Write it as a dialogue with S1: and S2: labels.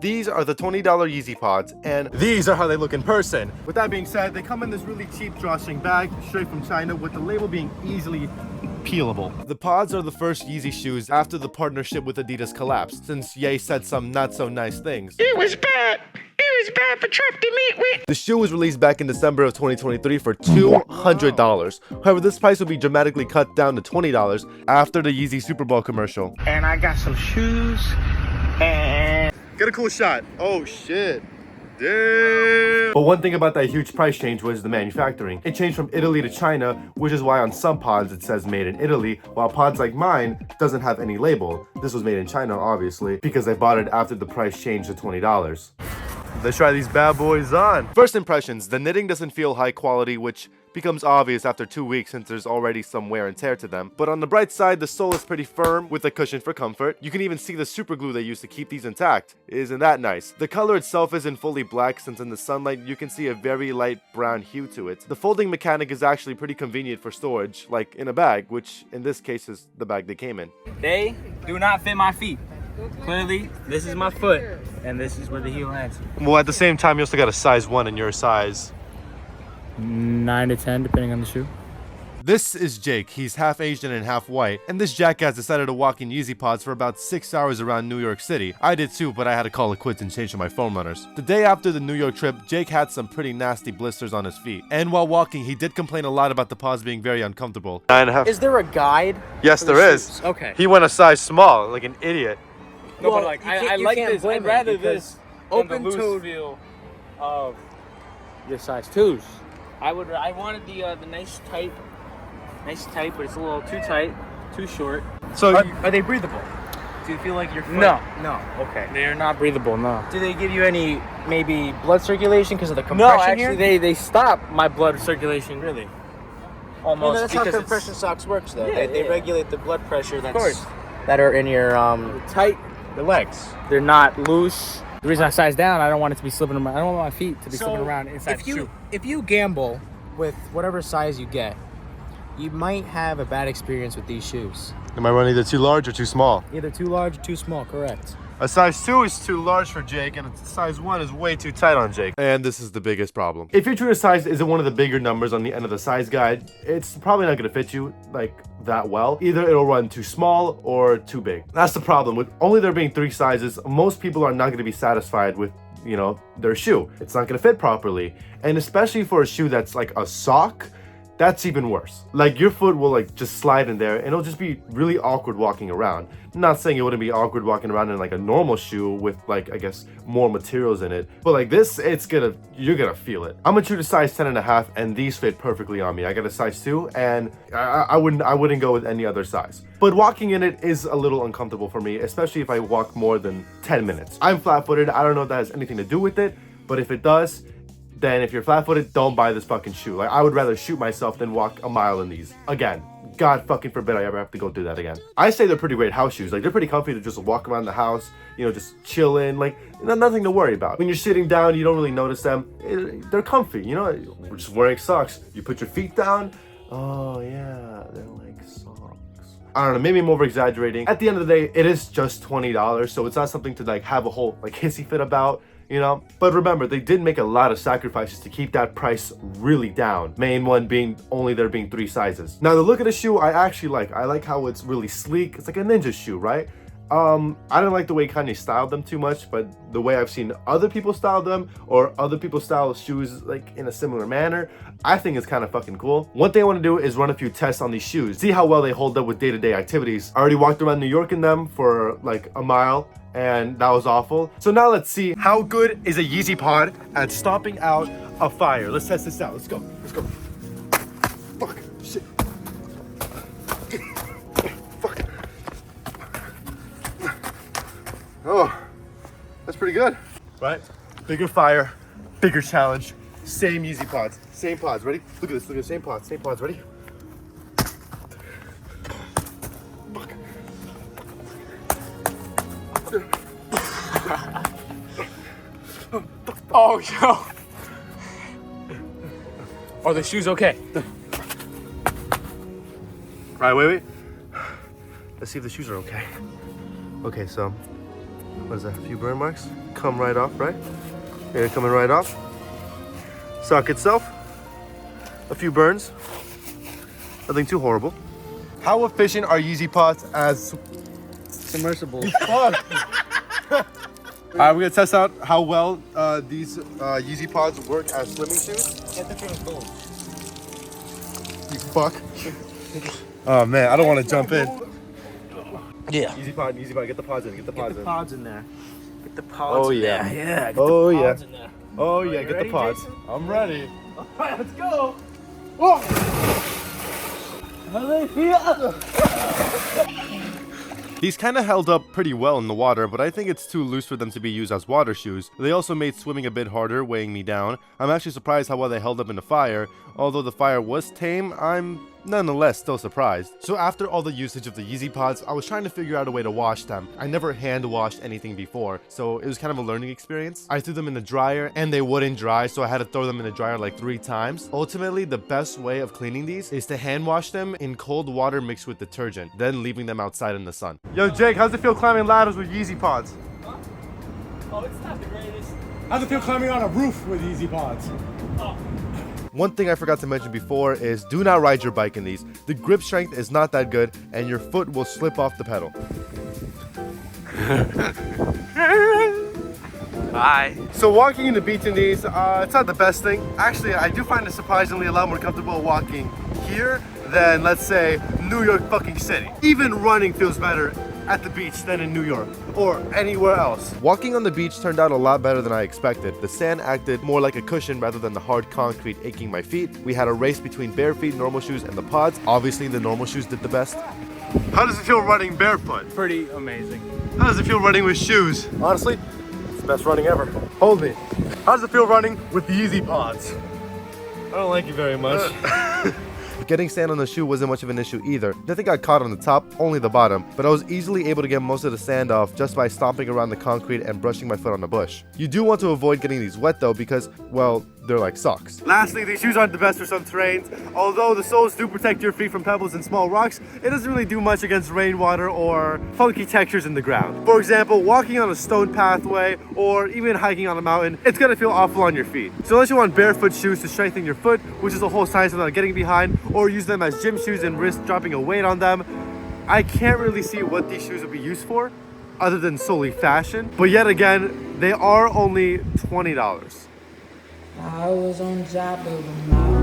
S1: These are the $20 Yeezy Pods, and these are how they look in person. With that being said, they come in this really cheap drawstring bag, straight from China, with the label being easily peelable. The Pods are the first Yeezy shoes after the partnership with Adidas collapsed, since Ye said some not so nice things.
S2: It was bad. It was bad for Trump to meet with.
S1: The shoe was released back in December of 2023 for $200. However, this price will be dramatically cut down to $20 after the Yeezy Super Bowl commercial.
S2: And I got some shoes and...
S1: Get a cool shot. Oh shit. Damn. But one thing about that huge price change was the manufacturing. It changed from Italy to China, which is why on some pods it says made in Italy, while pods like mine doesn't have any label. This was made in China, obviously, because I bought it after the price changed to $20. Let's try these bad boys on. First impressions, the knitting doesn't feel high quality, which becomes obvious after 2 weeks since there's already some wear and tear to them. But on the bright side, the sole is pretty firm with a cushion for comfort. You can even see the super glue they used to keep these intact. Isn't that nice? The color itself isn't fully black, since in the sunlight you can see a very light brown hue to it. The folding mechanic is actually pretty convenient for storage, like in a bag, which in this case is the bag they came in.
S3: They do not fit my feet. Clearly, this is my foot, and this is where the heel ends.
S1: Well, at the same time, you also got a size 1 in your size.
S3: 9 to 10, depending on the shoe.
S1: This is Jake. He's half Asian and half white, and this jackass decided to walk in Yeezy Pods for about 6 hours around New York City. I did too, but I had to call it quits and change to my foam runners. The day after the New York trip, Jake had some pretty nasty blisters on his feet, and while walking, he did complain a lot about the pods being very uncomfortable. 9.5.
S3: Is there a guide?
S1: Yes, there is.
S3: Okay.
S1: He went a size small, like an idiot.
S3: No,
S4: Well,
S3: but like
S4: you
S3: I
S4: can't- you
S3: like
S4: can't
S3: this.
S4: blame
S3: I'd rather
S4: it because
S3: this
S4: open
S3: than the loose
S4: toe-
S3: feel of your size 2s. I wanted the nice tight, but it's a little too tight, too short.
S1: So
S4: Are they breathable? Do you feel like your foot?
S3: No.
S4: Okay.
S3: They are not breathable. No.
S4: Do they give you any maybe blood circulation because of the
S3: No,
S4: compression
S3: actually,
S4: here?
S3: they stop my blood circulation. Really.
S4: Well,
S3: Almost.
S4: that's how
S3: because
S4: compression socks works, though.
S3: Yeah,
S4: They
S3: yeah.
S4: regulate the blood pressure
S3: course.
S4: that are in your
S3: tight.
S4: the legs.
S3: They're not loose. The reason I size down, I don't want it to be slipping around. I don't want my feet to be slipping around inside the shoe.
S4: If you gamble with whatever size you get, you might have a bad experience with these shoes.
S1: am I running either too large or too small?
S4: Either too large or too small, correct.
S1: A size 2 is too large for Jake, and a size 1 is way too tight on Jake. And this is the biggest problem. If your true size isn't one of the bigger numbers on the end of the size guide, it's probably not gonna fit you like that well. Either it'll run too small or too big. That's the problem. With only there being 3 sizes, most people are not gonna be satisfied with, you know, their shoe. It's not gonna fit properly. And especially for a shoe that's like a sock, that's even worse. Like your foot will like just slide in there and it'll just be really awkward walking around. I'm not saying it wouldn't be awkward walking around in like a normal shoe with like, I guess, more materials in it. But like this, you're gonna feel it. I'm a true to size 10.5 and these fit perfectly on me. I got a size 2 and I wouldn't go with any other size. But walking in it is a little uncomfortable for me, especially if I walk more than 10 minutes. I'm flat-footed. I don't know if that has anything to do with it, but if it does, then if you're flat-footed, don't buy this fucking shoe. Like, I would rather shoot myself than walk a mile in these. Again, God fucking forbid I ever have to go through that again. I say they're pretty great house shoes. Like, they're pretty comfy to just walk around the house, you know, just chilling. Like, nothing to worry about. When you're sitting down, you don't really notice them. They're comfy, you know? We're just wearing socks. You put your feet down. Oh, yeah, they're like socks. I don't know, maybe I'm over-exaggerating. At the end of the day, it is just $20, so it's not something to, like, have a whole, like, hissy fit about. You know, but remember, they did make a lot of sacrifices to keep that price really down. Main one being only there being 3 sizes. Now the look of the shoe, I actually like. I like how it's really sleek. It's like a ninja shoe, right? I don't like the way Kanye styled them too much, but the way I've seen other people style them or other people style shoes like in a similar manner, I think it's kind of fucking cool. One thing I want to do is run a few tests on these shoes, see how well they hold up with day-to-day activities. I already walked around New York in them for like a mile, and that was awful. So now let's see how good is a Yeezy Pod at stomping out a fire. Let's test this out. Let's go. Let's go. Fuck. Shit. Fuck. Oh, that's pretty good. Right? Bigger fire, bigger challenge. Same Yeezy Pods. Same pods. Ready? Look at this. Look at the same pods. Same pods. Ready?
S3: Oh, yo. Are the shoes okay?
S1: Right, wait. Let's see if the shoes are okay. Okay, so, what is that? A few burn marks? come right off, right? Yeah, coming right off. Sock itself. A few burns. Nothing too horrible. How efficient are Yeezy Pods as
S3: Submersible.
S1: Alright, we're gonna test out how well these Yeezy Pods work as swimming shoes.
S3: Get the thing boom.
S1: You fuck. Oh man, I don't want to jump in.
S3: Yeah.
S1: Yeezy Pod, get the pods in, get the
S3: Get
S1: pods
S3: the
S1: in.
S3: pods in there. Get the pods
S1: Oh,
S3: in
S1: yeah.
S3: there. Yeah. Get
S1: Oh,
S3: the
S1: yeah.
S3: pods in there.
S1: Oh yeah,
S3: you
S1: get
S3: ready,
S1: the pods.
S3: Jason?
S1: I'm ready.
S3: Alright, let's go. How do they feel?
S1: These kind of held up pretty well in the water, but I think it's too loose for them to be used as water shoes. They also made swimming a bit harder, weighing me down. I'm actually surprised how well they held up in the fire. Although the fire was tame, I'm nonetheless still surprised. So after all the usage of the Yeezy Pods, I was trying to figure out a way to wash them. I never hand washed anything before, so it was kind of a learning experience. I threw them in the dryer and they wouldn't dry, so I had to throw them in the dryer like 3 times. Ultimately, the best way of cleaning these is to hand wash them in cold water mixed with detergent, then leaving them outside in the sun. Yo Jake, how's it feel climbing ladders with Yeezy Pods?
S3: Oh, it's not the greatest.
S5: How's it feel climbing on a roof with Yeezy Pods?
S1: One thing I forgot to mention before is do not ride your bike in these. The grip strength is not that good and your foot will slip off the pedal.
S3: Bye.
S1: So walking in the beach in these, it's not the best thing. Actually, I do find it surprisingly a lot more comfortable walking here than, let's say, New York fucking City. Even running feels better at the beach than in New York or anywhere else. Walking on the beach turned out a lot better than I expected. The sand acted more like a cushion rather than the hard concrete aching my feet. We had a race between bare feet, normal shoes, and the pods. Obviously, the normal shoes did the best. How does it feel running barefoot?
S3: Pretty amazing.
S1: How does it feel running with shoes? Honestly, it's the best running ever. Hold me. How does it feel running with the Yeezy Pods? I don't like you very much. Getting sand on the shoe wasn't much of an issue either. Nothing got caught on the top, only the bottom, but I was easily able to get most of the sand off just by stomping around the concrete and brushing my foot on the bush. You do want to avoid getting these wet though because, well, they're like socks. Lastly, these shoes aren't the best for some terrains. Although the soles do protect your feet from pebbles and small rocks, it doesn't really do much against rainwater or funky textures in the ground. For example, walking on a stone pathway or even hiking on a mountain, it's gonna feel awful on your feet. So unless you want barefoot shoes to strengthen your foot, which is a whole science I'm not getting behind, or use them as gym shoes and risk dropping a weight on them, I can't really see what these shoes would be used for other than solely fashion. But yet again, they are only $20.
S6: I was on top of a mountain.